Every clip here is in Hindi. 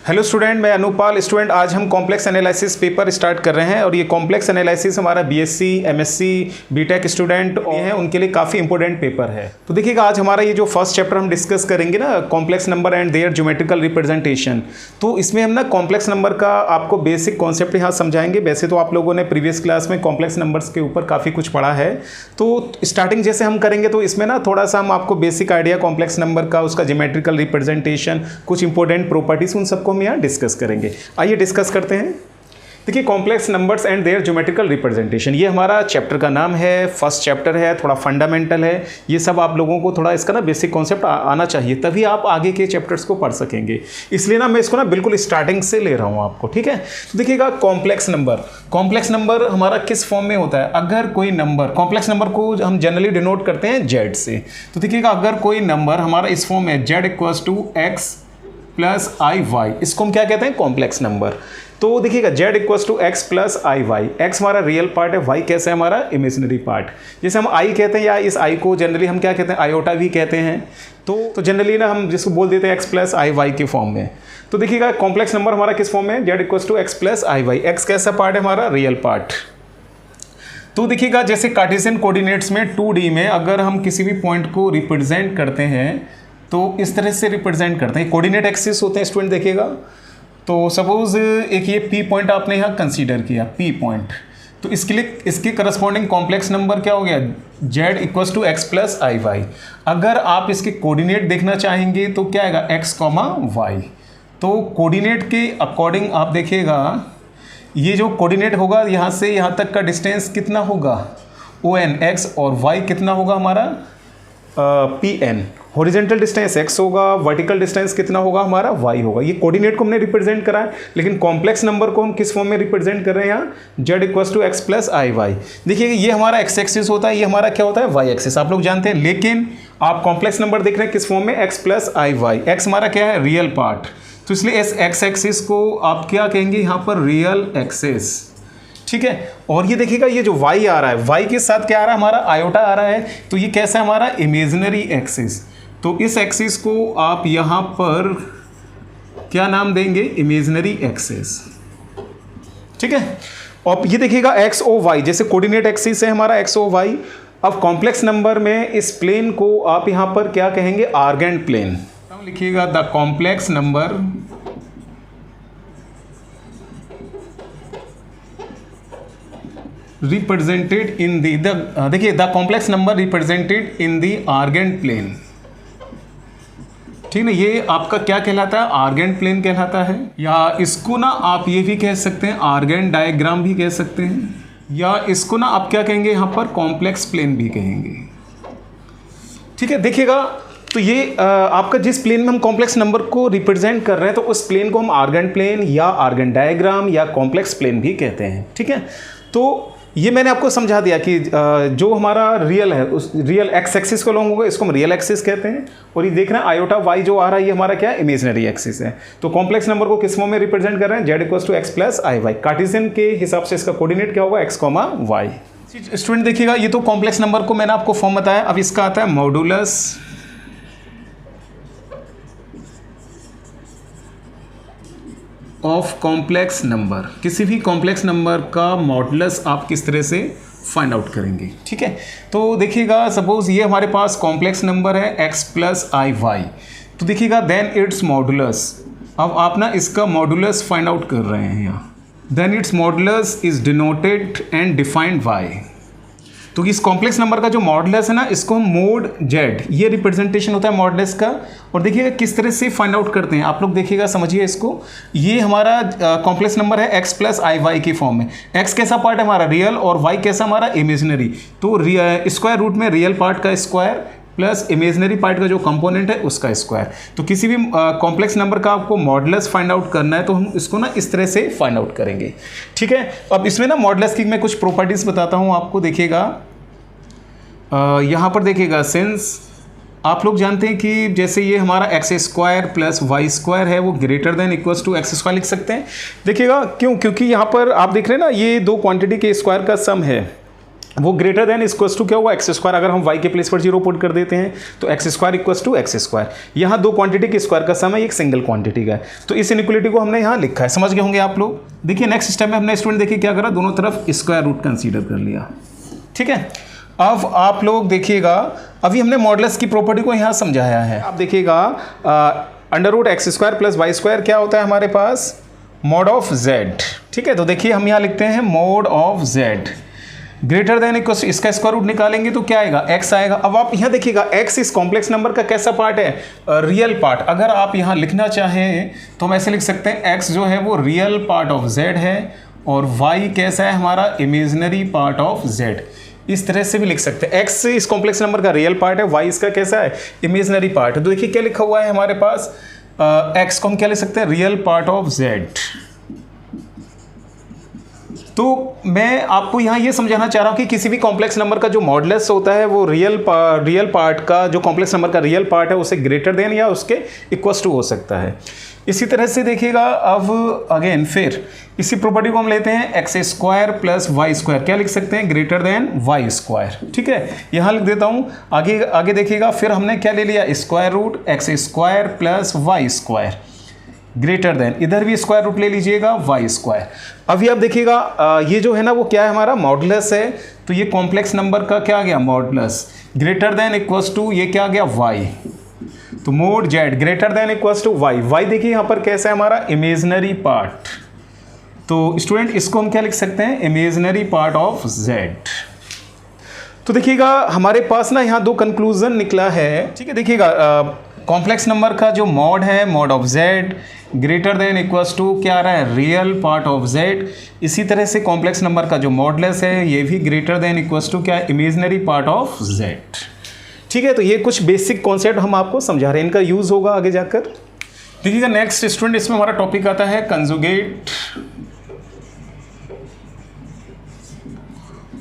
हेलो स्टूडेंट, मैं अनुपाल स्टूडेंट। आज हम कॉम्प्लेक्स एनालिसिस पेपर स्टार्ट कर रहे हैं और ये कॉम्प्लेक्स एनालिसिस हमारा बीएससी, एमएससी, बीटेक स्टूडेंट हैं उनके लिए काफ़ी इंपॉर्टेंट पेपर है। तो देखिएगा आज हमारा ये जो फर्स्ट चैप्टर हम डिस्कस करेंगे ना, complex number and their geometrical representation. तो इसमें हम ना कॉम्प्लेक्स नंबर का आपको बेसिक कॉन्सेप्ट यहाँ समझाएंगे। वैसे तो आप लोगों ने प्रीवियस क्लास में कॉम्प्लेक्स नंबर्स के ऊपर काफ़ी कुछ पढ़ा है, तो स्टार्टिंग जैसे हम करेंगे तो इसमें ना थोड़ा सा हम आपको बेसिक आइडिया कॉम्प्लेक्स नंबर का, उसका ज्योमेट्रिकल रिप्रेजेंटेशन, कुछ इंपॉर्टेंट प्रॉपर्टीज, उन सबको हम यहाँ डिस्कस करेंगे। आइए डिस्कस करते हैं। देखिए, complex numbers and their geometrical representation, ये हमारा चैप्टर का नाम है, फर्स्ट चैप्टर है, थोड़ा फंडामेंटल है। ये सब आप लोगों को थोड़ा इसका ना बेसिक कॉन्सेप्ट आना चाहिए, तभी आप आगे के चैप्टर्स को पढ़ सकेंगे। इसलिए ना मैं इसको ना बिल्कुल स्टार्टिंग से ले रहा हूँ आपको, ठीक है। तो देखिएगा, कॉम्प्लेक्स नंबर हमारा किस फॉर्म में होता है। अगर कोई नंबर, कॉम्प्लेक्स नंबर को हम जनरली डिनोट करते हैं जेड से। तो देखिएगा, अगर कोई नंबर हमारा इस फॉर्म में z equals to x plus i y, इसको हम क्या कहते हैं, कॉम्प्लेक्स नंबर। तो देखिएगा, z equals to x plus i y, x हमारा रियल पार्ट है, y कैसे है हमारा इमेजिनरी पार्ट। जैसे हम i कहते हैं, या इस i को जनरली हम क्या कहते हैं, आयोटा भी कहते हैं। तो जनरली ना हम जिसको बोल देते हैं एक्स प्लस आई वाई के फॉर्म में। तो देखिएगा, कॉम्प्लेक्स नंबर हमारा किस फॉर्म में है, z equals to x plus i y, x कैसा पार्ट है हमारा, रियल पार्ट। तो देखिएगा, जैसे कार्टेशियन कोऑर्डिनेट्स में 2D में अगर हम किसी भी पॉइंट को रिप्रेजेंट करते हैं तो इस तरह से रिप्रेजेंट करते हैं। कोऑर्डिनेट एक्सिस होते हैं स्टूडेंट, देखिएगा। तो सपोज एक ये P पॉइंट आपने यहाँ कंसीडर किया, P पॉइंट, तो इसके लिए इसके करस्पॉन्डिंग कॉम्प्लेक्स नंबर क्या हो गया, z equals to x plus i y. अगर आप इसके कोऑर्डिनेट देखना चाहेंगे तो क्या आएगा, x कॉमा वाई। तो कोऑर्डिनेट के अकॉर्डिंग आप देखिएगा, ये जो कोऑर्डिनेट होगा यहाँ से यहाँ तक का डिस्टेंस कितना होगा, ON x, और y कितना होगा हमारा PN। हॉरिजेंटल डिस्टेंस x होगा, वर्टिकल डिस्टेंस कितना होगा हमारा y होगा। ये कोऑर्डिनेट को हमने रिप्रेजेंट करा है, लेकिन कॉम्प्लेक्स नंबर को हम किस फॉर्म में रिप्रेजेंट कर रहे हैं यहाँ, z equals to x plus i y. देखिए, ये हमारा x एक्सिस होता है, ये हमारा क्या होता है, y एक्सिस, आप लोग जानते हैं। लेकिन आप कॉम्प्लेक्स नंबर देख रहे हैं किस फॉर्म में, x plus i y. X हमारा क्या है, रियल पार्ट, तो इसलिए इस x एक्सिस को आप क्या कहेंगे यहाँ पर, रियल एक्सिस, ठीक है। और ये देखिएगा, ये जो y आ रहा है, y के साथ क्या आ रहा है हमारा, आयोटा आ रहा है, तो ये कैसा है हमारा, इमेजिनरी एक्सिस। तो इस एक्सिस को आप यहाँ पर क्या नाम देंगे, इमेजिनरी एक्सिस, ठीक है। और ये देखिएगा x ओ y, जैसे कोऑर्डिनेट एक्सिस है हमारा x ओ y। अब कॉम्प्लेक्स नंबर में इस प्लेन को आप यहाँ पर क्या कहेंगे, आर्गेंट प्लेन। लिखिएगा, the complex number represented in देखिए, the complex number represented in the Argand plane, ठीक है। ये आपका क्या कहलाता है, आर्गेंट प्लेन कहलाता है। या इसको ना आप ये भी कह सकते हैं, आर्गेंट डायग्राम भी कह सकते हैं, या इसको ना आप क्या कहेंगे यहाँ पर, कॉम्प्लेक्स प्लेन भी कहेंगे, ठीक है। देखिएगा, तो ये आपका जिस प्लेन में हम कॉम्प्लेक्स नंबर को रिप्रेजेंट कर रहे हैं, तो उस प्लेन को हम आर्गेंट प्लेन या आर्गेंट डायग्राम या कॉम्प्लेक्स प्लेन भी कहते हैं, ठीक है। तो ये मैंने आपको समझा दिया कि जो हमारा रियल है, उस रियल एक्स एक्सिस को लॉन्ग होगा, इसको हम रियल एक्सिस कहते हैं। और ये देख रहे हैं आयोटा वाई जो आ रहा है, ये हमारा क्या है, इमेजिनरी एक्सिस है। तो कॉम्प्लेक्स नंबर को किस फॉर्म में रिप्रेजेंट कर रहे हैं, z equals to x plus i y. Cartesian के हिसाब से इसका कोऑर्डिनेट क्या होगा, x कॉमा वाई। स्टूडेंट देखिएगा, ये तो कॉम्प्लेक्स नंबर को मैंने आपको फॉर्म बताया। अब इसका आता है मॉडुलस ऑफ कॉम्प्लेक्स नंबर। किसी भी कॉम्प्लेक्स नंबर का मॉडुलस आप किस तरह से फाइंड आउट करेंगे, ठीक है। तो देखिएगा, सपोज ये हमारे पास कॉम्प्लेक्स नंबर है x प्लस आई वाई। तो देखिएगा, देन इट्स मॉडुलस, अब आप ना इसका मॉडुलस फाइंड आउट कर रहे हैं यहाँ। Then its modulus is denoted and defined by. तो इस कॉम्प्लेक्स नंबर का जो मॉडुलस है ना, इसको हम मोड z, ये रिप्रेजेंटेशन होता है मॉडुलस का। और देखिएगा किस तरह से फाइंड आउट करते हैं, आप लोग देखिएगा, समझिए इसको। ये हमारा कॉम्प्लेक्स नंबर है x प्लस आई वाई की फॉर्म में। x कैसा पार्ट है हमारा, रियल, और y कैसा हमारा, इमेजिनरी। तो स्क्वायर रूट में रियल पार्ट का स्क्वायर प्लस इमेजिनरी पार्ट का जो कंपोनेंट है उसका स्क्वायर। तो किसी भी कॉम्प्लेक्स नंबर का आपको मॉडुलस फाइंड आउट करना है, तो हम इसको ना इस तरह से फाइंड आउट करेंगे, ठीक है। अब इसमें ना मॉडुलस की मैं कुछ प्रॉपर्टीज बताता हूँ आपको। देखिएगा, यहाँ पर देखिएगा, सिंस आप लोग जानते हैं कि जैसे ये हमारा x square plus y square है, वो greater than equals to x square लिख सकते हैं। देखिएगा, क्यों, क्योंकि यहाँ पर आप देख रहे हैं ना, ये दो क्वांटिटी के स्क्वायर का सम है। वो ग्रेटर देन इक्वल्स टू क्या हुआ एक्स स्क्वायर। अगर हम y के प्लेस पर 0 पुट कर देते हैं तो x square equals to x square. यहाँ दो क्वांटिटी के स्क्वायर का सम है, एक सिंगल क्वांटिटी का है, तो इस इनइक्वालिटी को हमने यहाँ लिखा है। समझ गए होंगे आप लोग। देखिए नेक्स्ट स्टेप में हमने स्टूडेंट देखिए क्या करा, दोनों तरफ स्क्वायर रूट कंसीडर कर लिया। ठीक है, अब आप लोग देखिएगा अभी हमने मॉडुलस की प्रॉपर्टी को यहाँ समझाया है। आप देखिएगा under root x square plus y square क्या होता है हमारे पास, मॉड ऑफ जेड। ठीक है, तो देखिए हम यहाँ लिखते हैं mod of z greater than equal, इसका स्क्वायर रूट निकालेंगे तो क्या आएगा, x आएगा। अब आप यहाँ देखिएगा x इस कॉम्प्लेक्स नंबर का कैसा पार्ट है, रियल पार्ट। अगर आप यहाँ लिखना चाहें तो हम ऐसे लिख सकते हैं x जो है वो रियल पार्ट ऑफ z है और y कैसा है हमारा इमेजिनरी पार्ट ऑफ z। इस तरह से भी लिख सकते हैं, x इस कॉम्प्लेक्स नंबर का रियल पार्ट है, y इसका कैसा है इमेजिनरी पार्ट है। तो देखिए क्या लिखा हुआ है हमारे पास, x को हम क्या लिख सकते हैं रियल पार्ट ऑफ z। तो मैं आपको यहाँ ये समझाना चाह रहा हूँ कि किसी भी कॉम्प्लेक्स नंबर का जो मॉडुलस होता है वो रियल पार्ट का, जो कॉम्प्लेक्स नंबर का रियल पार्ट है उसे ग्रेटर देन या उसके इक्वल्स टू हो सकता है। इसी तरह से देखिएगा अब अगेन फिर इसी प्रॉपर्टी को हम लेते हैं x square plus y square, क्या लिख सकते हैं ग्रेटर देन वाई स्क्वायर। ठीक है, यहाँ लिख देता हूँ। आगे देखिएगा फिर हमने क्या ले लिया, square root x square plus y square greater than, इधर भी स्क्वायर रूट ले लीजिएगा वाई स्क्वायर। अभी आप देखिएगा ये जो है ना वो क्या है हमारा मॉडुलस है, तो ये कॉम्प्लेक्स नंबर का क्या आ गया modulus greater than equals to ये क्या आ गया वाई, तो mod z greater than equals to y. Y देखिए यहाँ पर कैसा है हमारा इमेजिनरी पार्ट, तो स्टूडेंट इसको हम क्या लिख सकते हैं इमेजिनरी पार्ट ऑफ जेड। तो देखिएगा हमारे पास ना यहाँ दो कंक्लूजन निकला है। ठीक है, देखिएगा कॉम्प्लेक्स नंबर का जो मॉड है mod of z greater than equals to क्या आ रहा है रियल पार्ट ऑफ जेड। इसी तरह से कॉम्प्लेक्स नंबर का जो मॉडुलस है ये भी ग्रेटर देन इक्वल्स टू क्या इमेजिनरी पार्ट ऑफ जेड। ठीक है, तो ये कुछ बेसिक कॉन्सेप्ट हम आपको समझा रहे हैं, इनका यूज होगा आगे जाकर। देखिएगा नेक्स्ट स्टूडेंट इसमें हमारा टॉपिक आता है conjugate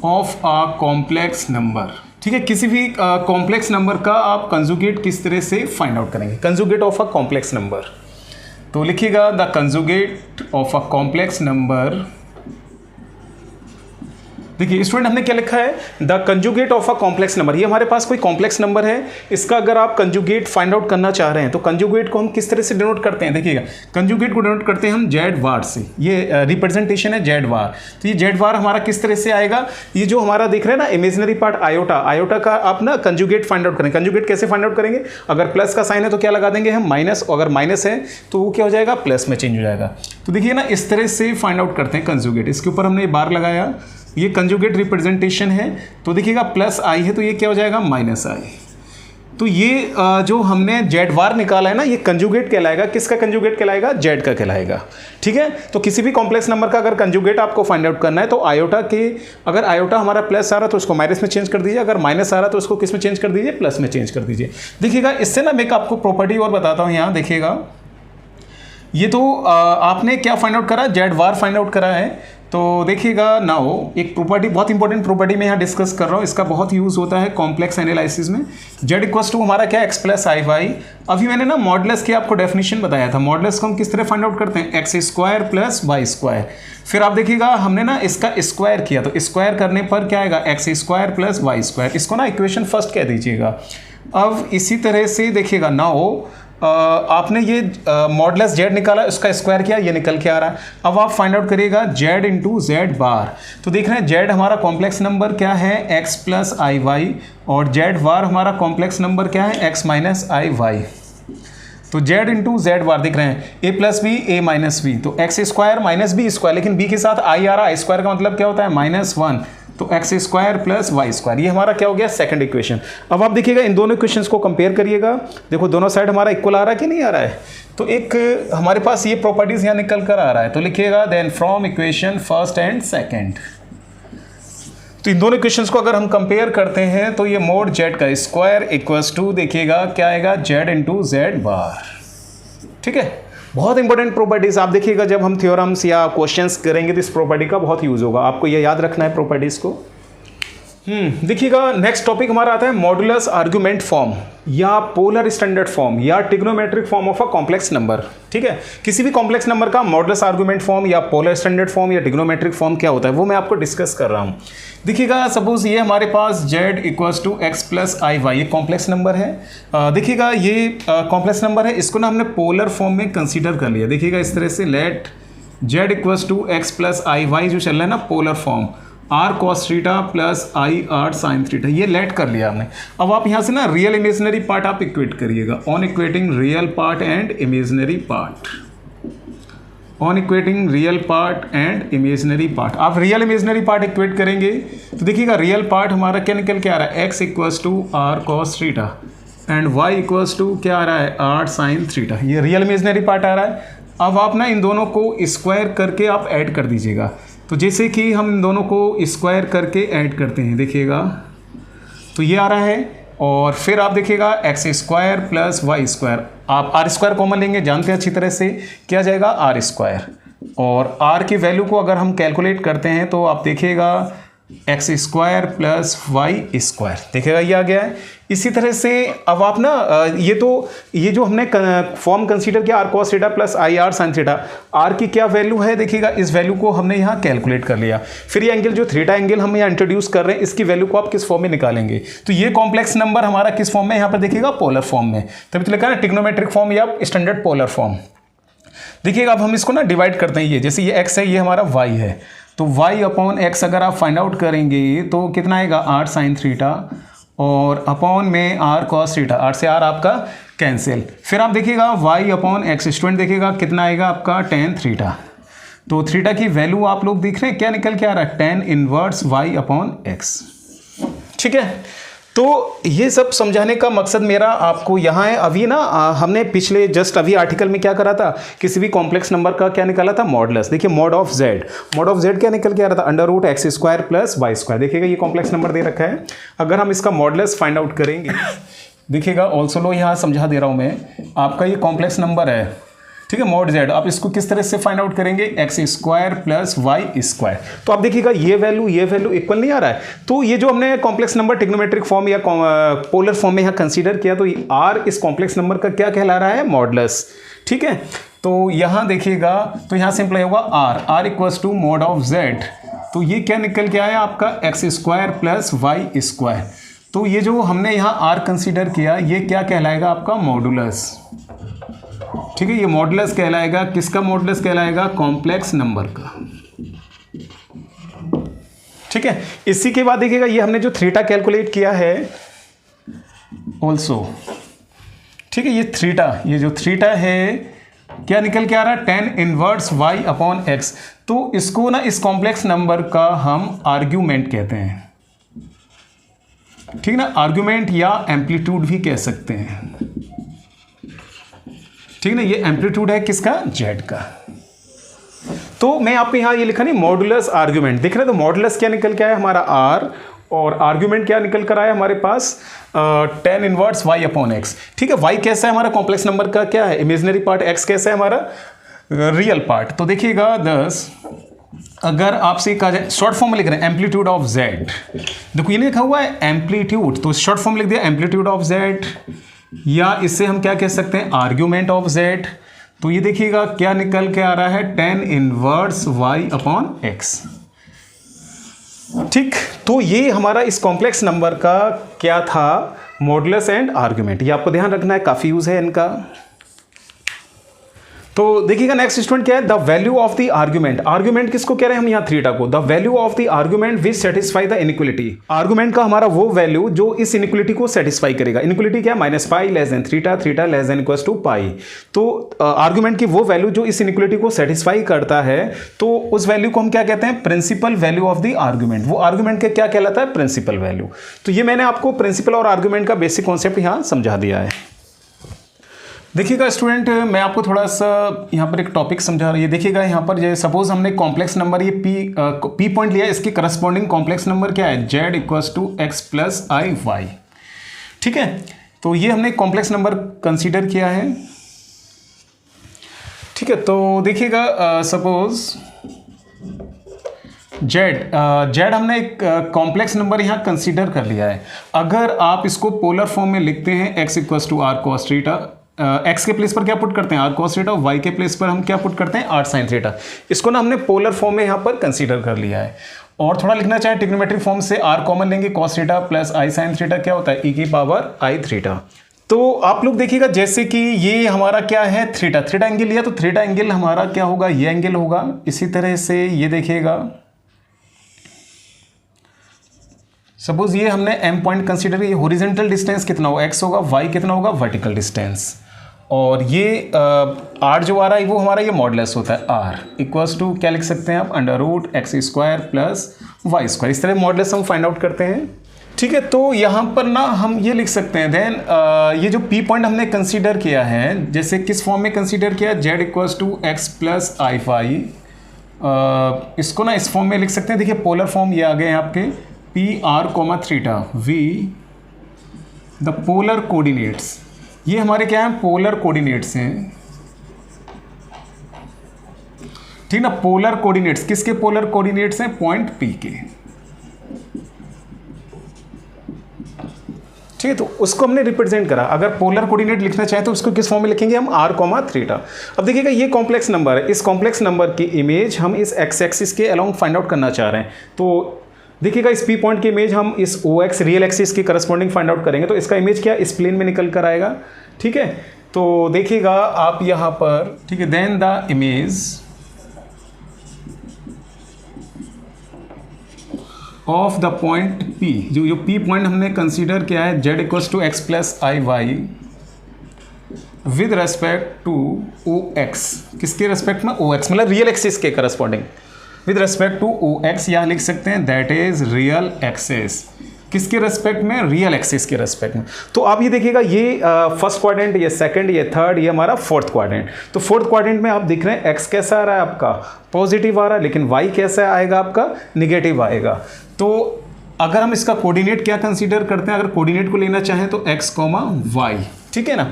of a complex number. ठीक है, किसी भी कॉम्प्लेक्स नंबर का आप कंजुगेट किस तरह से फाइंड आउट करेंगे, conjugate of a complex number. तो लिखिएगा the conjugate of a complex number. देखिए स्टूडेंट हमने क्या लिखा है, the conjugate of a complex number. ये हमारे पास कोई कॉम्प्लेक्स नंबर है, इसका अगर आप कंजुगेट फाइंड आउट करना चाह रहे हैं तो कंजुगेट को हम किस तरह से डिनोट करते हैं, देखिएगा कंजुगेट को डिनोट करते हैं हम जेड वार से। ये रिप्रेजेंटेशन है जेड वार, तो ये जेड वार हमारा किस तरह से आएगा, ये जो हमारा देख रहे हैं ना इमेजिनरी पार्ट आयोटा, आयोटा का आप ना कंजुगेट फाइंड आउट करेंगे। कंजुगेट कैसे फाइंड आउट करेंगे, अगर प्लस का साइन है तो क्या लगा देंगे हम माइनस, अगर माइनस है तो वो क्या हो जाएगा प्लस में चेंज हो जाएगा। तो देखिए ना इस तरह से फाइंड आउट करते हैं कंजुगेट। इसके ऊपर हमने बार लगाया, ये कंजुगेट रिप्रेजेंटेशन है, तो देखिएगा प्लस आई है तो ये क्या हो जाएगा माइनस आई। तो ये जो हमने जेड वार निकाला है ना ये कंजुगेट कहलाएगा, किसका कंजुगेट कहलाएगा, जेड का कहलाएगा। ठीक है, तो किसी भी कॉम्प्लेक्स नंबर का अगर कंजुगेट आपको फाइंड आउट करना है तो आयोटा के, अगर आयोटा हमारा प्लस आ रहा है तो उसको माइनस में चेंज कर दीजिए, अगर माइनस आ रहा है तो उसको किस में चेंज कर दीजिए, प्लस में चेंज कर दीजिए। देखिएगा इससे ना मैं आपको प्रॉपर्टी और बताता हूँ। यहाँ देखिएगा ये तो आपने क्या फाइंड आउट करा, जेड वार फाइंड आउट करा है। तो देखिएगा नाउ एक प्रॉपर्टी, बहुत इंपॉर्टेंट प्रॉपर्टी मैं यहाँ डिस्कस कर रहा हूँ, इसका बहुत यूज़ होता है कॉम्प्लेक्स एनालिसिस में। जेड इक्वल्स टू हमारा क्या एक्स प्लस आई वाई। अभी मैंने ना मॉडुलस की आपको डेफिनेशन बताया था, मॉडुलस को हम किस तरह फाइंड आउट करते हैं, x square plus y square. फिर आप देखिएगा हमने ना इसका स्क्वायर किया, तो स्क्वायर करने पर क्या आएगा x square plus y square. इसको ना इक्वेशन फर्स्ट कह दीजिएगा। अब इसी तरह से देखिएगा नाउ आपने ये मॉडुलस जेड निकाला, उसका स्क्वायर किया, ये निकल के आ रहा है। अब आप फाइंड आउट करिएगा जेड इंटू जेड बार। तो देख रहे हैं जेड हमारा कॉम्प्लेक्स नंबर क्या है एक्स प्लस आई वाई, और जेड बार हमारा कॉम्प्लेक्स नंबर क्या है एक्स माइनस आई वाई। तो जेड इंटू जेड बार दिख रहे हैं a plus b a minus b, तो x square minus b square, लेकिन बी के साथ आई आ रहा है, आई स्क्वायर का मतलब क्या होता है -1, तो x square plus y square. ये हमारा क्या हो गया सेकंड इक्वेशन। अब आप देखिएगा इन दोनों इक्वेशंस को कंपेयर करिएगा, देखो दोनों साइड हमारा इक्वल आ रहा है कि नहीं आ रहा है। तो एक हमारे पास ये प्रॉपर्टीज यहाँ निकल कर आ रहा है, तो लिखिएगा then from equation first and second. तो इन दोनों इक्वेशंस को अगर हम कंपेयर करते हैं तो ये मोड जेड का स्क्वायर इक्वल्स टू देखिएगा क्या आएगा जेड इंटू जेड बार। ठीक है, बहुत इंपॉर्टेंट प्रॉपर्टीज। आप देखिएगा जब हम थ्योरम्स या क्वेश्चंस करेंगे तो इस प्रॉपर्टी का बहुत यूज होगा, आपको ये याद रखना है प्रॉपर्टीज को। देखिएगा नेक्स्ट टॉपिक हमारा आता है मॉडुलस आर्गुमेंट फॉर्म या पोलर स्टैंडर्ड फॉर्म या trigonometric form of a complex number. ठीक है, किसी भी कॉम्प्लेक्स नंबर का मॉडुलस आर्गुमेंट फॉर्म या पोलर स्टैंडर्ड फॉर्म या ट्रिग्नोमेट्रिक फॉर्म क्या होता है वो मैं आपको डिस्कस कर रहा हूँ। देखिएगा सपोज ये हमारे पास z equals to x plus i y ये कॉम्प्लेक्स नंबर है। देखिएगा ये कॉम्प्लेक्स नंबर है, इसको ना हमने पोलर फॉर्म में कंसीडर कर लिया। देखिएगा इस तरह से let z equals to x plus i y जो चल रहा है ना polar form r cos theta plus i r sign theta, ये लेट कर लिया हमने। अब आप यहाँ से ना रियल इमेजिनरी पार्ट आप इक्वेट करिएगा on equating real part and imaginary part, on equating real part and imaginary part. आप रियल इमेजिनरी पार्ट इक्वेट करेंगे तो देखिएगा रियल पार्ट हमारा क्या निकल के आ रहा है, x equals to r cos theta and y equals to क्या आ रहा है, आर साइन थीटा। ये रियल इमेजिनरी पार्ट आ रहा है। अब आप ना इन दोनों को स्क्वायर करके आप ऐड कर दीजिएगा। तो जैसे कि हम इन दोनों को स्क्वायर करके ऐड करते हैं, देखिएगा तो ये आ रहा है और फिर आप देखिएगा x square plus y square, आप आर स्क्वायर कॉमन लेंगे, जानते हैं अच्छी तरह से क्या जाएगा आर स्क्वायर। और आर की वैल्यू को अगर हम कैलकुलेट करते हैं तो आप देखिएगा x square plus y square, देखिएगा ये आ गया है। इसी तरह से अब आप ना ये जो हमने फॉर्म कंसीडर किया r cos theta plus i r sign theta, r की क्या वैल्यू है देखिएगा, इस वैल्यू को हमने यहाँ कैलकुलेट कर लिया। फिर ये एंगल जो थीटा एंगल हम यहाँ इंट्रोड्यूस कर रहे हैं इसकी वैल्यू को आप किस फॉर्म में निकालेंगे, तो ये कॉम्प्लेक्स नंबर हमारा किस फॉर्म में यहाँ पर देखिएगा पोलर फॉर्म में, तभी तो लिखा है ट्रिग्नोमेट्रिक फॉर्म या स्टैंडर्ड पोलर फॉर्म। देखिएगा अब हम इसको ना डिवाइड करते हैं, ये जैसे ये x है ये हमारा y है, तो y अपॉन एक्स अगर आप फाइंड आउट करेंगे तो कितना आएगा आर साइन थीटा और अपॉन में आर कॉस थीटा, आर से आर आपका कैंसिल। फिर आप देखिएगा y अपॉन एक्स, स्टूडेंट देखिएगा कितना आएगा आपका टेन थीटा। तो थीटा की वैल्यू आप लोग देख रहे हैं क्या निकल के आ रहा है, tan inverse y upon x. ठीक है, तो ये सब समझाने का मकसद मेरा आपको यहाँ है। अभी ना हमने पिछले जस्ट अभी आर्टिकल में क्या करा था, किसी भी कॉम्प्लेक्स नंबर का क्या निकाला था मॉडुलस। देखिए मॉड ऑफ z क्या निकल के आ रहा था, under root x square plus y square. देखिएगा ये कॉम्प्लेक्स नंबर दे रखा है, अगर हम इसका मॉडुलस फाइंड आउट करेंगे देखिएगा ऑल्सो लो यहाँ समझा दे रहा हूँ मैं, आपका ये कॉम्प्लेक्स नंबर है ठीक है मॉड z, आप इसको किस तरह से फाइंड आउट करेंगे, x square plus y square. तो आप देखिएगा ये वैल्यू इक्वल नहीं आ रहा है, तो ये जो हमने कॉम्प्लेक्स नंबर ट्रिग्नोमेट्रिक फॉर्म या पोलर फॉर्म में यहाँ कंसीडर किया, तो आर इस कॉम्प्लेक्स नंबर का क्या कहला रहा है, मॉडुलस। ठीक है, तो यहाँ देखिएगा तो यहाँ सिंपल होगा r equals to mod of z, तो ये क्या निकल के आया आपका x square plus y square. तो ये जो हमने यहाँ आर कंसीडर किया ये क्या कहलाएगा आपका मॉडुलस। ठीक है, ये मॉडुलस कहलाएगा, किसका मॉडुलस कहलाएगा, कॉम्प्लेक्स नंबर का। ठीक है, इसी के बाद देखिएगा ये हमने जो थीटा कैलकुलेट किया है ऑल्सो, ठीक है ये जो थीटा है क्या निकल के आ रहा है, tan inverse y upon x. तो इसको ना इस कॉम्प्लेक्स नंबर का हम आर्ग्यूमेंट कहते हैं। ठीक ना, आर्ग्यूमेंट या एम्पलीट्यूड भी कह सकते हैं। ठीक ना, ये एम्पलीट्यूड है किसका, z का। तो मैं आपको यहाँ ये लिखा नहीं मॉडुलस आर्ग्यूमेंट, दिख रहा है, तो मॉडुलस क्या निकल के आया हमारा r और आर्ग्यूमेंट क्या निकल कर आया हमारे पास tan inverse y upon x. ठीक है, y कैसा है हमारा कॉम्प्लेक्स नंबर का क्या है, इमेजिनरी पार्ट, x कैसा है हमारा रियल पार्ट। तो देखिएगा 10 अगर आपसे कहा जाए शॉर्ट फॉर्म में लिख रहे हैं एम्पलीट्यूड ऑफ z, देखो ये लिखा हुआ है एम्पलीट्यूड, तो शॉर्ट फॉर्म लिख दिया एम्पलीट्यूड ऑफ z, या इससे हम क्या कह सकते हैं आर्ग्यूमेंट ऑफ z। तो ये देखिएगा क्या निकल के आ रहा है, tan inverse y upon x. ठीक, तो ये हमारा इस कॉम्प्लेक्स नंबर का क्या था, मॉडुलस एंड आर्ग्यूमेंट। ये आपको ध्यान रखना है, काफी यूज है इनका। तो देखिएगा नेक्स्ट स्टूडेंट क्या है, the value of the argument. Argument किसको कह रहे हैं हम यहाँ थीटा को, the value of the argument which satisfy the inequality. Argument का हमारा वो वैल्यू जो इस इनइक्वालिटी को सेटिस्फाई करेगा। इनइक्वालिटी क्या है, minus pi less than theta, theta less than equals to pi. तो आर्ग्यूमेंट की वो वैल्यू जो इस इनइक्वालिटी को सेटिस्फाई करता है, तो उस वैल्यू को हम क्या कहते हैं, principal value of the argument. वो आर्ग्यूमेंट का क्या कहलाता है, प्रिंसिपल वैल्यू। तो ये मैंने आपको प्रिंसिपल और आर्ग्यूमेंट का बेसिक कॉन्सेप्ट यहाँ समझा दिया है। देखिएगा स्टूडेंट, मैं आपको थोड़ा सा यहाँ पर एक टॉपिक समझा रही है। देखिएगा यहाँ पर जो सपोज हमने कॉम्प्लेक्स नंबर ये पी पॉइंट लिया, इसके करस्पॉन्डिंग कॉम्प्लेक्स नंबर क्या है, z equals to x plus i y. ठीक है, तो ये हमने कॉम्प्लेक्स नंबर कंसीडर किया है। ठीक है, तो देखिएगा सपोज जेड हमने एक कॉम्प्लेक्स नंबर यहाँ कंसीडर कर लिया है। अगर आप इसको पोलर फॉर्म में लिखते हैं x equals to r cos theta, x के प्लेस पर क्या पुट करते हैं आर कॉस थीटा, y के प्लेस पर हम क्या पुट करते हैं आर साइन थीटा। इसको ना हमने पोलर फॉर्म में यहाँ पर कंसीडर कर लिया है। और थोड़ा लिखना चाहे ट्रिग्नोमेट्रिक फॉर्म से आर कॉमन लेंगे, कॉस थीटा प्लस आई साइन थीटा क्या होता है e की पावर आई थीटा। तो आप लोग देखिएगा जैसे कि ये हमारा क्या है थीटा, थीटा एंगल लिया तो थीटा एंगल हमारा क्या होगा, ये एंगल होगा। इसी तरह से ये देखिएगा, सपोज ये हमने एम पॉइंट कंसीडर, ये हॉरिजॉन्टल डिस्टेंस कितना होगा x होगा, y कितना होगा वर्टिकल डिस्टेंस, और ये r जो आ रहा है वो हमारा ये मॉडुलस होता है r इक्वल्स टू क्या लिख सकते हैं आप under root x square plus y square. इस तरह मॉडुलस हम फाइंड आउट करते हैं। ठीक है, तो यहाँ पर ना हम ये लिख सकते हैं देन ये जो p पॉइंट हमने कंसीडर किया है, जैसे किस फॉर्म में कंसीडर किया, z equals to x plus i phi, इसको ना इस फॉर्म में लिख सकते हैं। देखिए पोलर फॉर्म ये आ गए हैं आपके P r comma theta we the polar coordinates, ये हमारे क्या हैं पोलर कोऑर्डिनेट्स हैं। ठीक ना, पोलर कोऑर्डिनेट्स किसके पोलर कोऑर्डिनेट्स हैं, पॉइंट पी के। ठीक है, तो उसको हमने रिप्रेजेंट करा। अगर पोलर कोऑर्डिनेट लिखना चाहे तो उसको किस फॉर्म में लिखेंगे हम आर कोमा थीटा। अब देखिएगा ये कॉम्प्लेक्स नंबर है, इस कॉम्प्लेक्स नंबर की इमेज हम इस एक्स एक्सिस के अलोंग फाइंड आउट करना चाह रहे हैं। तो देखिएगा इस पी पॉइंट की इमेज हम इस ओ एक्स रियल एक्सिस के करस्पॉन्डिंग फाइंड आउट करेंगे, तो इसका इमेज क्या इस प्लेन में निकल कर आएगा। ठीक है, तो देखिएगा आप यहाँ पर, ठीक है, then the image of the point P, जो P पॉइंट हमने कंसीडर किया है z equals to x plus i y with respect to O X, किसके रेस्पेक्ट में ओ एक्स मतलब रियल एक्सिस के corresponding with respect to O X, यहाँ लिख सकते हैं दैट इज रियल एक्सिस, किसके रेस्पेक्ट में रियल एक्सिस के रेस्पेक्ट में। तो आप ये देखिएगा ये फर्स्ट क्वाड्रेंट, ये सेकंड, ये थर्ड, ये हमारा फोर्थ क्वाड्रेंट। तो फोर्थ क्वाड्रेंट में आप देख रहे हैं एक्स कैसा आ रहा है आपका पॉजिटिव आ रहा है, लेकिन वाई कैसा आएगा आपका निगेटिव आएगा। तो अगर हम इसका कोऑर्डिनेट क्या कंसीडर करते हैं, अगर कोऑर्डिनेट को लेना चाहें तो एक्स कॉमा वाई, ठीक है ना।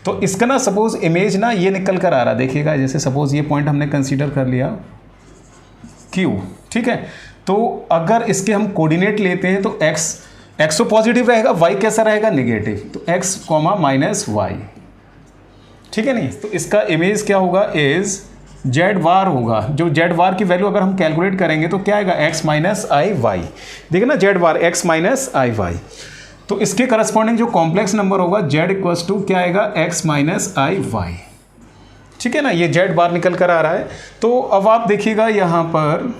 तो इसका ना सपोज इमेज ना ये निकल कर आ रहा है, देखिएगा जैसे सपोज ये पॉइंट हमने कंसीडर कर लिया Q, ठीक है। तो अगर इसके हम कोऑर्डिनेट लेते हैं तो x तो पॉजिटिव रहेगा, y कैसा रहेगा निगेटिव, तो x कॉमा माइनस वाई, ठीक है नहीं। तो इसका इमेज क्या होगा इज जेड वार होगा, जो जेड वार की वैल्यू अगर हम कैलकुलेट करेंगे तो क्या आएगा x माइनस आई वाई, देखिए ना Z war x minus i y. तो इसके करस्पॉन्डिंग जो कॉम्प्लेक्स नंबर होगा z इक्वल्स टू क्या आएगा x माइनस आई वाई, ठीक है ना। ये जेड बार निकल कर आ रहा है। तो अब आप देखिएगा यहां पर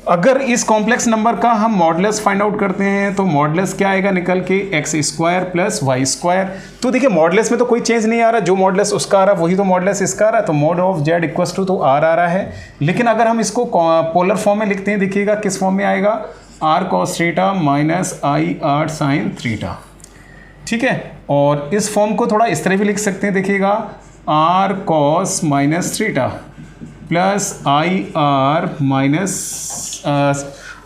अगर इस कॉम्प्लेक्स नंबर का हम मॉडुलस फाइंड आउट करते हैं तो मॉडुलस क्या आएगा निकल के x square plus y square. तो देखिए मॉडुलस में तो कोई चेंज नहीं आ रहा, जो मॉडुलस उसका आ रहा है वही तो मॉडुलस इसका आ रहा है, तो mod of z equals to तो आर आ रहा है। लेकिन अगर हम इसको पोलर फॉर्म में लिखते हैं, देखिएगा किस फॉर्म में आएगा r cos theta minus i r sign theta, ठीक है। और इस फॉर्म को थोड़ा इस तरह भी लिख सकते हैं, देखिएगा r cos minus theta plus i r minus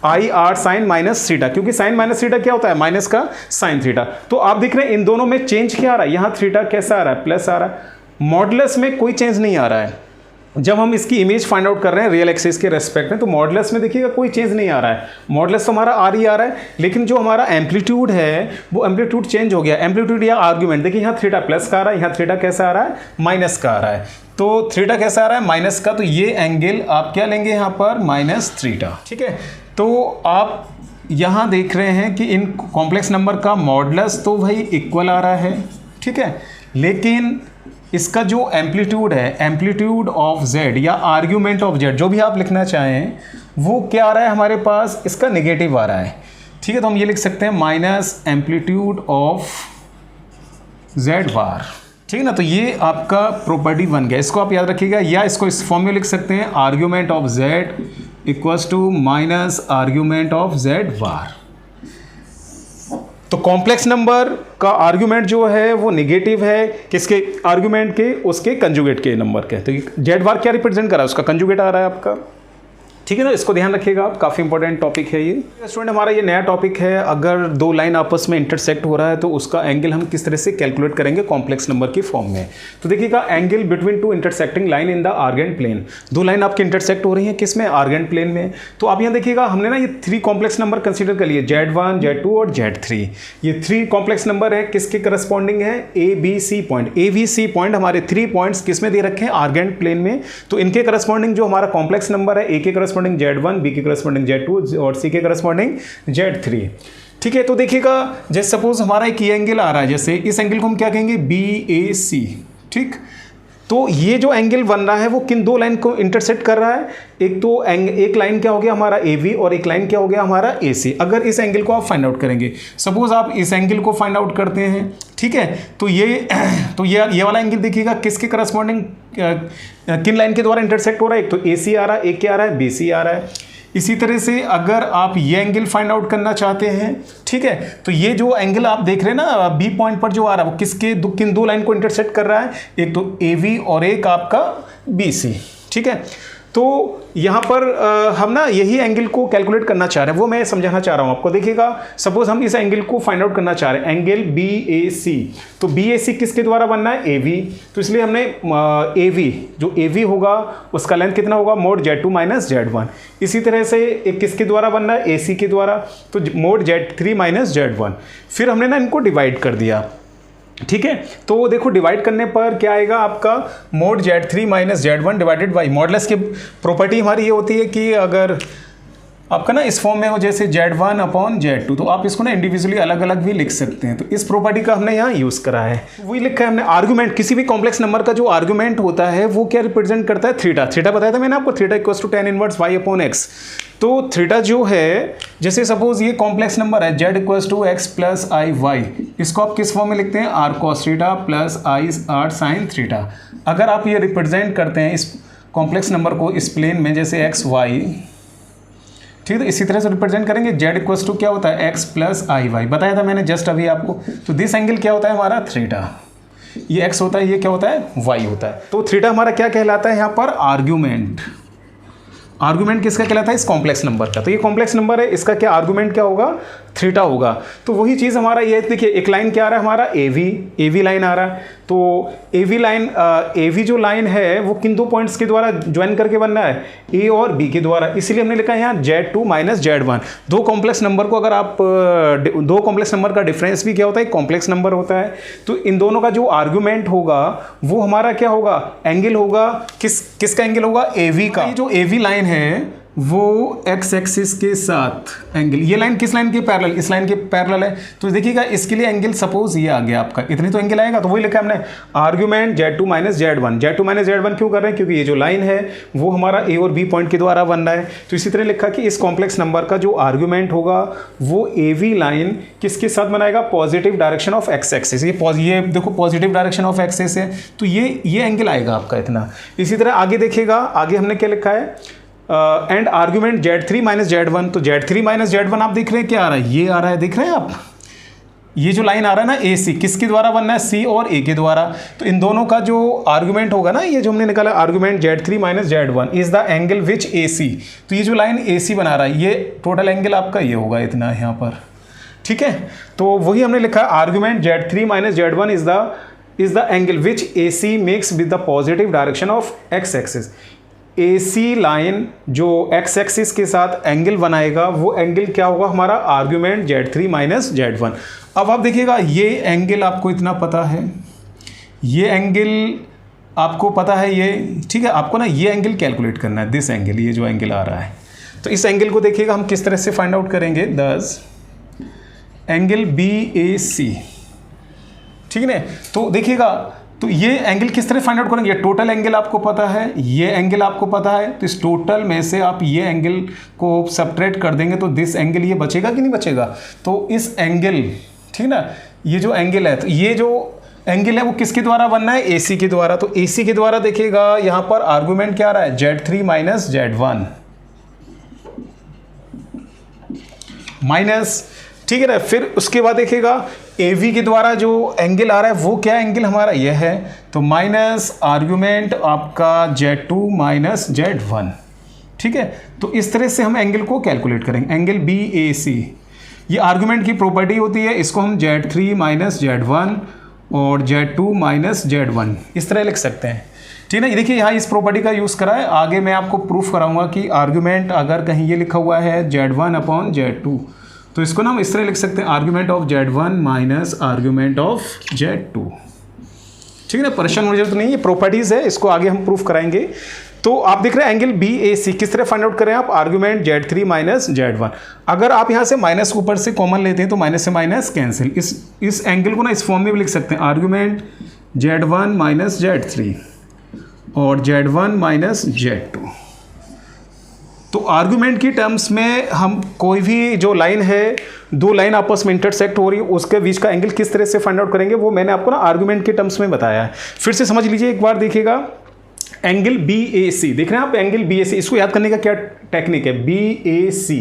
i r sine minus theta, क्योंकि साइन माइनस थीटा क्या होता है माइनस का साइन थीटा। तो आप देख रहे हैं इन दोनों में चेंज क्या आ रहा है, यहाँ थीटा कैसा आ रहा है प्लस आ रहा है, मॉडुलस में कोई चेंज नहीं आ रहा है। जब हम इसकी इमेज फाइंड आउट कर रहे हैं रियल एक्सिस के रेस्पेक्ट में तो मॉडुलस में देखिएगा कोई चेंज नहीं आ रहा है, मॉडुलस तो हमारा आर ही आ रहा है, लेकिन जो हमारा एम्पलीट्यूड है वो एम्पलीट्यूड चेंज हो गया। एम्पलीट्यूड या आर्ग्यूमेंट देखिए यहाँ थीटा प्लस का आ रहा है, यहाँ थीटा कैसा आ रहा है माइनस का आ रहा है। तो थीटा कैसा आ रहा है माइनस का, तो ये एंगल आप क्या लेंगे यहाँ पर माइनस थीटा, ठीक है। तो आप यहाँ देख रहे हैं कि इन कॉम्प्लेक्स नंबर का मॉडुलस तो भाई इक्वल आ रहा है, ठीक है, लेकिन इसका जो एम्पलीट्यूड है एम्पलीट्यूड ऑफ जेड या आर्ग्यूमेंट ऑफ जेड जो भी आप लिखना चाहें वो क्या आ रहा है हमारे पास, इसका नेगेटिव आ रहा है, ठीक है। तो हम ये लिख सकते हैं माइनस एम्पलीट्यूड ऑफ जेड बार, ठीक है ना। तो ये आपका प्रॉपर्टी बन गया, इसको आप याद रखिएगा, या इसको इस फॉर्म में लिख सकते हैं argument of z equals to minus argument of z bar. तो कॉम्प्लेक्स नंबर का आर्ग्यूमेंट जो है वो नेगेटिव है, किसके आर्ग्यूमेंट के, उसके कंजुगेट के नंबर के। तो जेड बार क्या रिप्रेजेंट कर रहा है, उसका कंजुगेट आ रहा है आपका, ठीक है ना, इसको ध्यान रखिएगा आप, काफ़ी इंपॉर्टेंट टॉपिक है ये स्टूडेंट। हमारा ये नया टॉपिक है, अगर दो लाइन आपस में इंटरसेक्ट हो रहा है तो उसका एंगल हम किस तरह से कैलकुलेट करेंगे कॉम्प्लेक्स नंबर की फॉर्म में। तो देखिएगा, angle between two intersecting line in the Argand plane, दो लाइन आपकी इंटरसेक्ट हो रही है किस में, आर्गेंट प्लेन में। तो आप यहाँ देखिएगा, हमने ना ये 3 कॉम्प्लेक्स नंबर कंसिडर कर लिए, Z1, Z2 और Z3। ये 3 कॉम्प्लेक्स नंबर है, किसके करस्पॉन्डिंग है, ABC पॉइंट। ABC पॉइंट हमारे 3 पॉइंट्स किस में दे रखे हैं, आर्गेंट प्लेन में। तो इनके करस्पॉन्डिंग जो हमारा कॉम्प्लेक्स नंबर है, A के करस्पॉन्डिंग Z1, B के करस्पॉन्डिंग Z2 और C के करस्पॉन्डिंग Z3। ठीक है, तो देखिएगा, जैसे सपोज हमारा एक ये एंगल आ रहा है, जैसे इस एंगल को हम क्या कहेंगे, BAC। ठीक, तो ये जो एंगल बन रहा है वो किन दो लाइन को इंटरसेक्ट कर रहा है, एक लाइन क्या हो गया हमारा AB और एक लाइन क्या हो गया हमारा AC। अगर इस एंगल को आप फाइंड आउट करेंगे, सपोज आप इस एंगल को फाइंड आउट करते हैं, ठीक है, तो ये वाला एंगल देखिएगा किसके करस्पॉन्डिंग, किन लाइन के द्वारा इंटरसेक्ट हो रहा है, एक तो AC आ रहा है, एक क्या आ रहा है, BC आ रहा है। इसी तरह से अगर आप ये एंगल फाइंड आउट करना चाहते हैं, ठीक है, तो ये जो एंगल आप देख रहे हैं ना बी पॉइंट पर जो आ रहा है, वो किन दो लाइन को इंटरसेक्ट कर रहा है, एक तो AB और एक आपका BC। ठीक है, तो यहाँ पर हम ना यही एंगल को कैलकुलेट करना चाह रहे हैं, वो मैं समझाना चाह रहा हूँ आपको। देखिएगा, सपोज हम इस एंगल को फाइंड आउट करना चाह रहे हैं, एंगल BAC। तो BAC किसके द्वारा बनना है, AB। तो इसलिए हमने AV, जो AV होगा उसका लेंथ कितना होगा, मोड Z2 माइनस Z1। इसी तरह से एक किसके द्वारा बनना है, AC के द्वारा, तो मोड Z3 माइनस Z1। फिर हमने ना इनको डिवाइड कर दिया। ठीक है, तो देखो डिवाइड करने पर क्या आएगा आपका, mode Z3 minus Z1 divided by, modulus की प्रॉपर्टी हमारी ये होती है कि अगर आपका ना इस फॉर्म में हो जैसे Z1 अपॉन Z2, तो आप इसको ना इंडिविजुअली अलग अलग भी लिख सकते हैं। तो इस प्रॉपर्टी का हमने यहाँ यूज़ करा है, वही लिखा है हमने। आर्गुमेंट, किसी भी कॉम्प्लेक्स नंबर का जो आर्गुमेंट होता है वो क्या रिप्रेजेंट करता है, थीटा। थीटा बताया था मैंने आपको, theta equals to tan inverse y upon x। तो थीटा जो है, जैसे सपोज ये कॉम्प्लेक्स नंबर है z equals to x plus i y, इसको आप किस फॉर्म में लिखते हैं, r cos theta plus i r sin theta. अगर आप ये रिप्रेजेंट करते हैं इस कॉम्प्लेक्स नंबर को इस प्लेन में, जैसे x y, ठीक है, इसी तरह से रिप्रेजेंट करेंगे, z इक्वल्स टू क्या होता है, x प्लस आई वाई, बताया था मैंने जस्ट अभी आपको। तो दिस एंगल क्या होता है हमारा, थीटा। ये x होता है, ये क्या होता है, y होता है। तो थीटा हमारा क्या कहलाता है यहाँ पर, आर्ग्यूमेंट। आर्गुमेंट किसका कहलाता है, इस कॉम्प्लेक्स नंबर का। तो ये कॉम्प्लेक्स नंबर है, इसका क्या आर्गुमेंट क्या होगा, थीटा होगा। तो वही चीज़ हमारा ये देखिए, एक लाइन क्या आ रहा है हमारा, AV लाइन आ रहा है। तो AV जो लाइन है वो किन दो पॉइंट्स के द्वारा ज्वाइन करके बनना है, A और B के द्वारा। इसीलिए हमने लिखा है यहाँ Z2 माइनस Z1। दो कॉम्प्लेक्स नंबर को अगर आप दो कॉम्प्लेक्स नंबर का डिफरेंस भी क्या होता है, कॉम्प्लेक्स नंबर होता है। तो इन दोनों का जो आर्गुमेंट होगा वो हमारा क्या होगा, एंगल होगा, किसका एंगल होगा, AV का। ये जो AV लाइन है वो x एक्सिस के साथ एंगल, ये लाइन किस लाइन के पैरेलल, इस लाइन के पैरेलल है। तो देखिएगा, इसके लिए एंगल सपोज ये आ गया आपका, इतनी तो एंगल आएगा। तो वही लिखा हमने, argument Z2 minus Z1। Z2 minus Z1 क्यों कर रहे हैं, क्योंकि ये जो लाइन है वो हमारा A और B पॉइंट के द्वारा बन रहा है। तो इसी तरह लिखा कि इस कॉम्प्लेक्स नंबर का जो आर्गुमेंट होगा वो AV लाइन किसके साथ बनाएगा, positive direction of x axis. ये देखो पॉजिटिव डायरेक्शन ऑफ एक्सिस है, तो ये एंगल आएगा आपका इतना। इसी तरह आगे देखिएगा, आगे हमने क्या लिखा है, and argument Z3 minus Z1। तो Z3 माइनस Z1 आप देख रहे हैं क्या आ रहा है, ये आ रहा है, देख रहे हैं आप, ये जो लाइन आ रहा है ना AC, किसके द्वारा बनना है, C और A के द्वारा। तो इन दोनों का जो आर्गुमेंट होगा ना, ये जो हमने निकाला argument Z3 minus Z1 is the angle which AC। तो ये जो लाइन AC बना रहा है, ये टोटल एंगल आपका ये होगा इतना यहाँ पर। ठीक है, तो वही हमने लिखा argument Z3 minus Z1 is the angle which AC makes with the positive direction of x axis. AC line जो x एक्सिस के साथ एंगल बनाएगा वो एंगल क्या होगा हमारा, आर्गुमेंट Z3 माइनस Z1। अब आप देखिएगा, ये एंगल आपको इतना पता है, ये एंगल आपको पता है ये, ठीक है, आपको ना ये एंगल कैलकुलेट करना है, दिस एंगल, ये जो एंगल आ रहा है। तो इस एंगल को देखिएगा हम किस तरह से फाइंड आउट करेंगे, दस एंगल BAC। ठीक है ना, तो देखिएगा, तो ये एंगल किस तरह फाइंड आउट करेंगे, टोटल एंगल आपको पता है, ये एंगल आपको पता है। तो इस टोटल में से आप ये एंगल को सब्ट्रैक्ट कर देंगे तो दिस एंगल ये बचेगा कि नहीं बचेगा। तो इस एंगल, ठीक ना, ये जो एंगल है, तो ये जो एंगल है वो किसके द्वारा बनना है, AC के द्वारा। तो AC के द्वारा देखिएगा यहाँ पर आर्गुमेंट क्या आ रहा है, Z3 माइनस Z1 माइनस, ठीक है ना। फिर उसके बाद देखिएगा AV के द्वारा जो एंगल आ रहा है वो क्या एंगल हमारा ये है, तो माइनस आर्गुमेंट आपका Z2 माइनस Z1। ठीक है। तो इस तरह से हम एंगल को कैलकुलेट करेंगे, एंगल BAC। ये आर्गुमेंट की प्रॉपर्टी होती है, इसको हम Z3 माइनस Z1 और Z2 माइनस Z1 इस तरह लिख सकते हैं, ठीक है ना। ये देखिए यहाँ इस प्रॉपर्टी का यूज़ करा है, आगे मैं आपको प्रूफ कराऊंगा कि आर्गुमेंट अगर कहीं ये लिखा हुआ है Z1 अपॉन Z2 तो इसको ना हम इस तरह लिख सकते हैं, argument of Z1 minus argument of Z2, ठीक है ना। परेशान होने जरूरत नहीं, ये प्रॉपर्टीज़ है, इसको आगे हम प्रूफ कराएंगे। तो आप देख रहे हैं एंगल BAC किस तरह फाइंड आउट करें आप, आर्गुमेंट Z3 माइनस Z1। अगर आप यहाँ से माइनस ऊपर से कॉमन लेते हैं तो माइनस से माइनस कैंसिल, इस एंगल को ना इस फॉर्म में भी लिख सकते हैं, आर्गुमेंट Z1 माइनस Z3 और Z1 माइनस Z2। तो आर्गुमेंट की टर्म्स में हम कोई भी जो लाइन है, दो लाइन आपस में इंटरसेक्ट हो रही है, उसके बीच का एंगल किस तरह से फाइंड आउट करेंगे वो मैंने आपको ना आर्गुमेंट के टर्म्स में बताया है। फिर से समझ लीजिए एक बार, देखिएगा एंगल BAC देख रहे हैं आप, एंगल BAC, इसको याद करने का क्या टेक्निक है, BAC।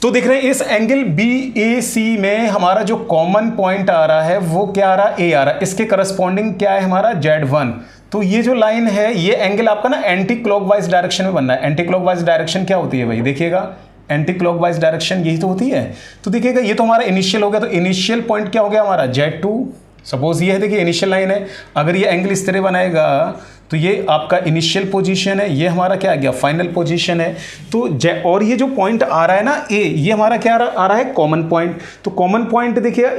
तो देख रहे हैं इस एंगल BAC में हमारा जो कॉमन पॉइंट आ रहा है वो क्या आ रहा है, A आ रहा है, इसके करस्पॉन्डिंग क्या है हमारा Z1। तो ये जो लाइन है ये एंगल आपका ना एंटी क्लॉकवाइज डायरेक्शन में बनना है। एंटी क्लॉकवाइज डायरेक्शन क्या होती है भाई, देखिएगा एंटी क्लॉकवाइज डायरेक्शन यही तो होती है। तो देखिएगा ये तो हमारा इनिशियल हो गया, तो इनिशियल पॉइंट क्या हो गया हमारा Z2। सपोज ये है, देखिए इनिशियल लाइन है, अगर ये एंगल इस तरह बनाएगा तो ये आपका इनिशियल पोजीशन है, ये हमारा क्या आ गया, फाइनल पोजीशन है। तो और ये जो पॉइंट आ रहा है ना A, ये हमारा क्या आ रहा है, कॉमन पॉइंट। तो कॉमन पॉइंट देखिएगा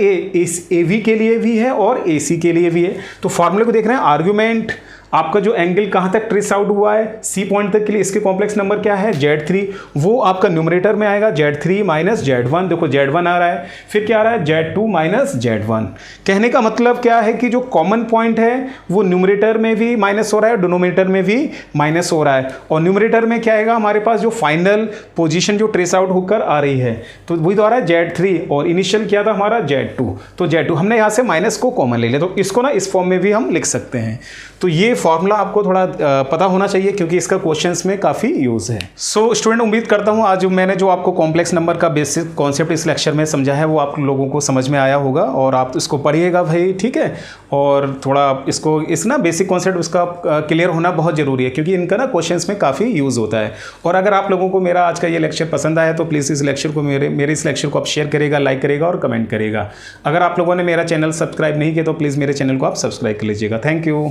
AB के लिए भी है और AC के लिए भी है। तो फॉर्मूले को देख रहे हैं, आर्गुमेंट आपका जो एंगल कहाँ तक ट्रेस आउट हुआ है, C पॉइंट तक के लिए, इसके कॉम्प्लेक्स नंबर क्या है Z3, वो आपका न्यूमरेटर में आएगा Z3 माइनस Z1। देखो Z1 आ रहा है, फिर क्या आ रहा है Z2 माइनस Z1। कहने का मतलब क्या है कि जो कॉमन पॉइंट है वो न्यूमरेटर में भी माइनस हो रहा है, डिनोमिनेटर में भी माइनस हो रहा है। और न्यूमरेटर में क्या आएगा हमारे पास, जो फाइनल पोजीशन जो ट्रेस आउट होकर आ रही है, तो वही तो आ रहा है Z3 और इनिशियल क्या था हमारा Z2। तो Z2 हमने यहाँ से माइनस को कॉमन ले लिया, तो इसको ना इस फॉर्म में भी हम लिख सकते हैं। तो ये फॉर्मूला आपको थोड़ा पता होना चाहिए क्योंकि इसका क्वेश्चंस में काफ़ी यूज़ है। सो स्टूडेंट, उम्मीद करता हूँ आज मैंने जो आपको कॉम्प्लेक्स नंबर का बेसिक कॉन्सेप्ट इस लेक्चर में समझा है वो आप लोगों को समझ में आया होगा, और आप इसको पढ़िएगा भाई, ठीक है। और थोड़ा इसको इस ना बेसिक कॉन्सेप्ट उसका क्लियर होना बहुत ज़रूरी है क्योंकि इनका ना क्वेश्चंस में काफ़ी यूज़ होता है। और अगर आप लोगों को मेरा आज का ये लेक्चर पसंद आया तो प्लीज़ इस लेक्चर को मेरे इस लेक्चर को आप शेयर करेगा, लाइक करेगा और कमेंट करेगा। अगर आप लोगों ने मेरा चैनल सब्सक्राइब नहीं किया तो प्लीज़ मेरे चैनल को आप सब्सक्राइब कर लीजिएगा। Thank you.